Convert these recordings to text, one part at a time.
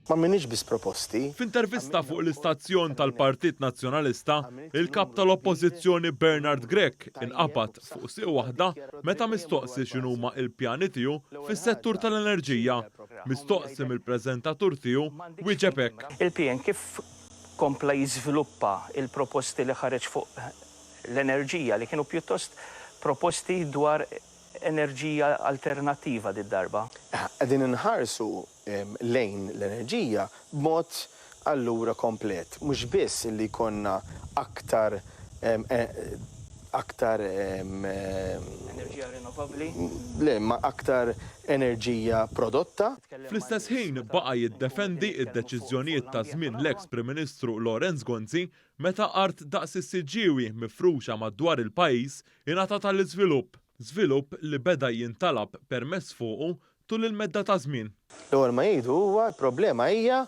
Ma minix biss proposti. F'intervista fuq l-istazzjon tal-Partit Nazzjonalista, il-kap tal-Oppożizzjoni Bernard Grech inqabad fuq sieq waħda meta mistoqsi x'inhuma l-pjani tiegħu fis-settur tal-enerġija. Mistoqsi mill-preżentatur tiegħu wieġeb hekk. Il-PN kif kompla jiżviluppa il-proposti li ħareġ fuq l-enerġija li kienu pjuttost proposti dwar enerġija alternattiva darba. Qegħdin inħarsu lejn l-enerġija b'mod allura komplet. Mhux biss li jkollna aktar Enerġija rinnovabbli? Le, ma aktar enerġija prodotta. Fl-istess ħin baqa' jiddefendi d-deċiżjonijiet ta' żmien l-eks Prim Ministru Lorenz Gonzi meta qart daqs is-siġġiewi mifruxa madwar il-pajjiż ingħata tal-iżvilupp. Żvilupp li beda jintalab permess fuqu tul il-medda ta' żmien. L-ewwel ma jgħidu huwa l-problema hija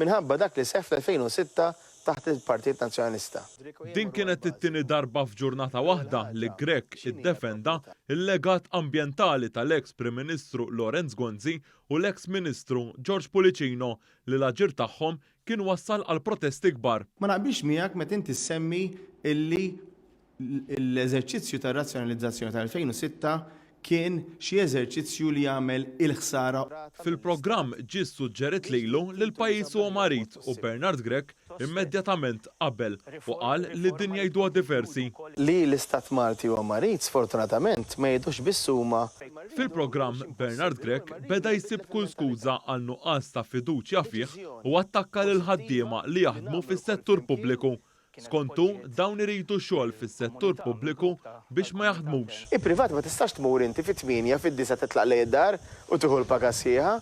minħabba dak li seħħ fl-2006 taħt il-Partit Nazzjonalista. Din kienet it-tieni darba f'ġurnata waħda li Grech iddefenda il-legat ambjentali tal-eks Prim Ministru Lorenz Gonzi u l-eks Ministru George Pulicino li l-aġir tagħhom kien wassal għal protesti kbar. Ma naqbilx miegħek meta inti semmi illi l-eżerċizzju ta' razzjonalizzazzjoni tal-2006 kien xi eżerċizzju li jagħmel il-ħsara. Fil-programm ġie suġġerit lilu li l-pajjiż huwa marit u Bernard Grech immedjatament qabel u qal li d-dinja jgħiduha diversi. Li l-Istat Malti huwa marit sfortunatament ma jgħidux biss huma. Fil-programm Bernard Grech beda jsib kull skuża għal nuqqas ta' fiduċja fih u attakka lil ħaddiema li jaħdmu fis-settur pubbliku. Skontu dawn iridu xogħol fis-settur pubbliku biex ma jaħdmux. Il-privat ma tistax tmur inti fit-8 fid-9 titlaq lejn id-dar u tieħu l-paga sieħa.